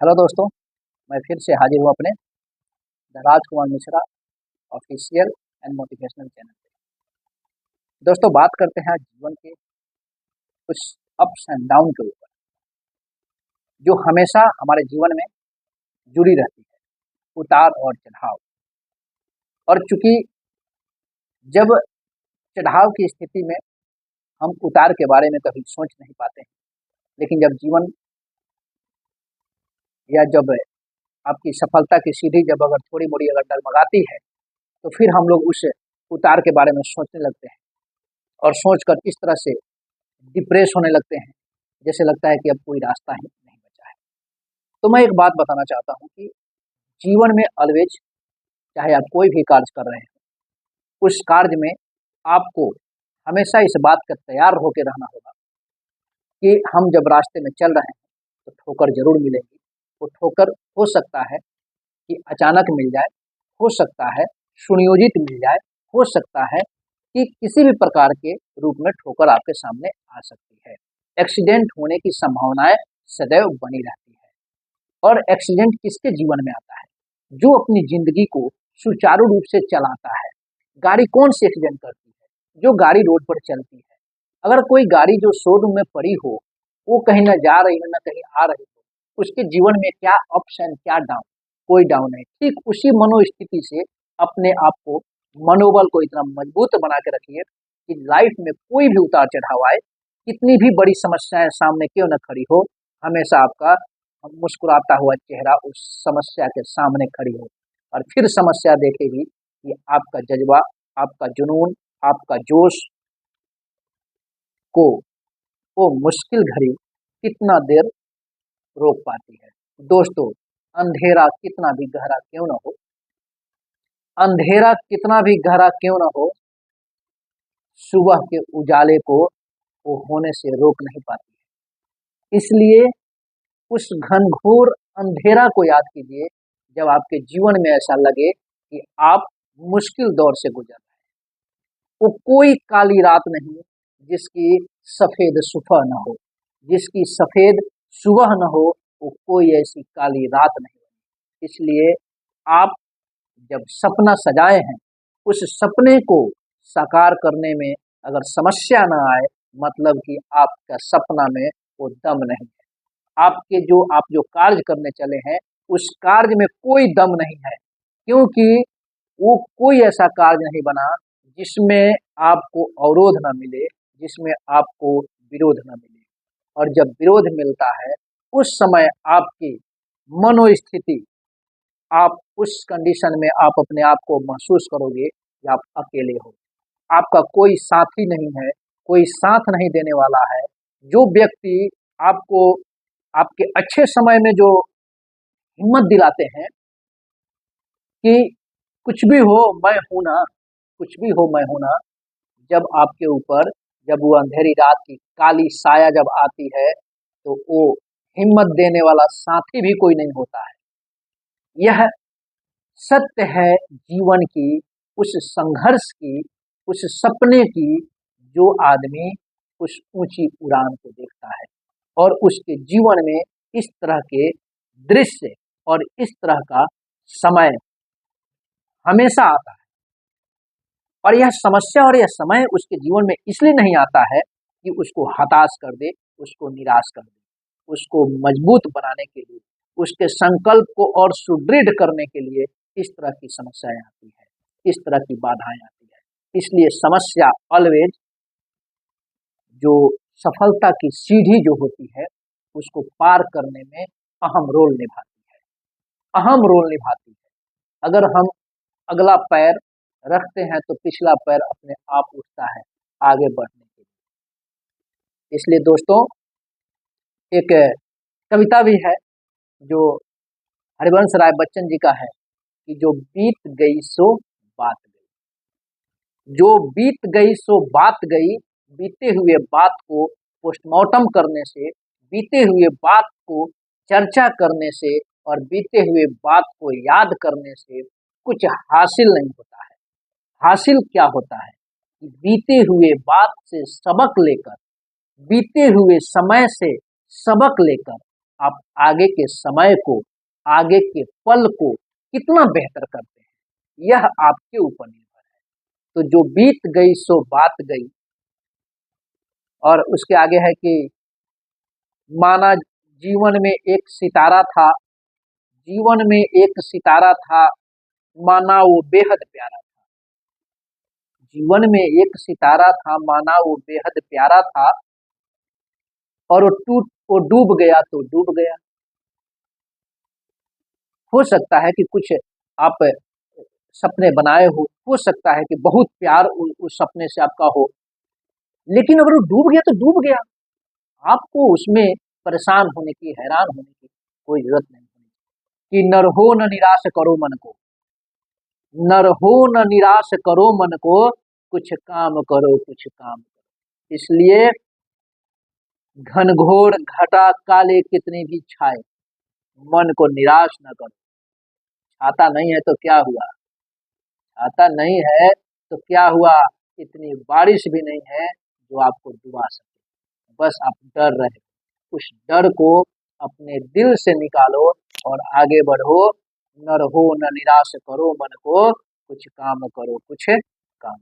Hello दोस्तों, मैं फिर से हाजिर हूँ अपने the Rajkumar Mishra official and motivational channel पे। दोस्तों, बात करते हैं जीवन के कुछ अप्स एंड डाउन के ऊपर, जो हमेशा हमारे जीवन में जुड़ी रहती है, उतार और चढ़ाव। और चूंकि जब चढ़ाव की स्थिति में हम उतार के बारे में कभी सोच नहीं पाते हैं, लेकिन जब जीवन या जब आपकी सफलता की सीढ़ी जब अगर थोड़ी मोड़ी अगर डगमगाती है, तो फिर हम लोग उस उतार के बारे में सोचने लगते हैं और सोचकर इस तरह से डिप्रेस होने लगते हैं, जैसे लगता है कि अब कोई रास्ता ही नहीं बचा है। तो मैं एक बात बताना चाहता हूँ कि जीवन में ऑलवेज, चाहे आप कोई भी कार्य कर रहे हैं, उस कार्य में आपको हमेशा इस बात का तैयार होकर रहना होगा कि हम जब रास्ते में चल रहे हैं तो ठोकर जरूर मिलेगी। वो ठोकर हो सकता है कि अचानक मिल जाए, हो सकता है सुनियोजित मिल जाए, हो सकता है कि किसी भी प्रकार के रूप में ठोकर आपके सामने आ सकती है। एक्सीडेंट होने की संभावनाएं सदैव बनी रहती है। और एक्सीडेंट किसके जीवन में आता है? जो अपनी जिंदगी को सुचारू रूप से चलाता है। गाड़ी कौन सी एक्सीडेंट करती है? जो गाड़ी रोड पर चलती है। अगर कोई गाड़ी जो शोरूम में पड़ी हो, वो कहीं न जा रही हो न कहीं आ रही हो, उसके जीवन में क्या अप्स एंड क्या डाउन? कोई डाउन नहीं। ठीक उसी मनोस्थिति से अपने आप को, मनोबल को इतना मजबूत बना के रखिए कि लाइफ में कोई भी उतार चढ़ाव आए, कितनी भी बड़ी समस्याएं सामने क्यों न खड़ी हो, हमेशा आपका मुस्कुराता हुआ चेहरा उस समस्या के सामने खड़ी हो और फिर समस्या देखेगी कि आपका जज्बा, आपका जुनून, आपका जोश को वो मुश्किल घड़ी कितना देर रोक पाती है। दोस्तों, अंधेरा कितना भी गहरा क्यों न हो, अंधेरा कितना भी गहरा क्यों न हो, सुबह के उजाले को वो होने से रोक नहीं पाती है। इसलिए उस घनघोर अंधेरा को याद कीजिए जब आपके जीवन में ऐसा लगे कि आप मुश्किल दौर से गुजर रहे हैं। वो कोई काली रात नहीं जिसकी सफेद सुबह न हो, जिसकी सफेद सुबह न हो, वो कोई ऐसी काली रात नहीं। इसलिए आप जब सपना सजाए हैं, उस सपने को साकार करने में अगर समस्या ना आए, मतलब कि आपका सपना में वो दम नहीं है। आप जो कार्य करने चले हैं, उस कार्य में कोई दम नहीं है, क्योंकि वो कोई ऐसा कार्य नहीं बना जिसमें आपको अवरोध ना मिले, जिसमें आपको विरोध ना मिले। और जब विरोध मिलता है, उस समय आपकी मनोस्थिति, आप उस कंडीशन में आप अपने आप को महसूस करोगे कि आप अकेले हो। आपका कोई साथी नहीं है, कोई साथ नहीं देने वाला है। जो व्यक्ति आपको आपके अच्छे समय में जो हिम्मत दिलाते हैं कि कुछ भी हो मैं हूं ना, कुछ भी हो मैं हूं ना, जब आपके ऊपर जब वो अंधेरी रात की काली साया जब आती है, तो वो हिम्मत देने वाला साथी भी कोई नहीं होता है। यह सत्य है जीवन की, उस संघर्ष की, उस सपने की, जो आदमी उस ऊंची उड़ान को देखता है और उसके जीवन में इस तरह के दृश्य और इस तरह का समय हमेशा आता है। और यह समस्या और यह समय उसके जीवन में इसलिए नहीं आता है कि उसको हताश कर दे, उसको निराश कर दे। उसको मजबूत बनाने के लिए, उसके संकल्प को और सुदृढ़ करने के लिए इस तरह की समस्याएं आती है, इस तरह की बाधाएं आती है। इसलिए समस्या ऑलवेज जो सफलता की सीढ़ी जो होती है, उसको पार करने में अहम रोल निभाती है, अहम रोल निभाती है। अगर हम अगला पैर रखते हैं तो पिछला पैर अपने आप उठता है आगे बढ़ने के लिए। इसलिए दोस्तों, एक कविता भी है जो हरिवंश राय बच्चन जी का है कि जो बीत गई सो बात गई, जो बीत गई सो बात गई। बीते हुए बात को पोस्टमार्टम करने से, बीते हुए बात को चर्चा करने से और बीते हुए बात को याद करने से कुछ हासिल नहीं होता है। हासिल क्या होता है कि बीते हुए बात से सबक लेकर, बीते हुए समय से सबक लेकर आप आगे के समय को, आगे के पल को कितना बेहतर करते हैं, यह आपके ऊपर निर्भर है। तो जो बीत गई सो बात गई। और उसके आगे है कि माना जीवन में एक सितारा था, जीवन में एक सितारा था, माना वो बेहद प्यारा था। जीवन में एक सितारा था, माना वो बेहद प्यारा था, और वो डूब गया तो डूब गया। हो सकता है कि कुछ आप सपने बनाए हो सकता है कि बहुत प्यार उस सपने से आपका हो, लेकिन अगर वो डूब गया तो डूब गया। आपको उसमें परेशान होने की, हैरान होने की कोई जरूरत नहीं कि नर हो न निराश करो मन को, नर हो न निराश करो मन को, कुछ काम करो, कुछ काम करो। इसलिए घनघोर घटा काले कितने भी छाए, मन को निराश न करो। छाता नहीं है तो क्या हुआ, छाता नहीं है तो क्या हुआ, इतनी बारिश भी नहीं है जो आपको डुबा सके। बस आप डर रहे, उस डर को अपने दिल से निकालो और आगे बढ़ो। न रहो न निराश करो मन को, कुछ काम करो, कुछ काम।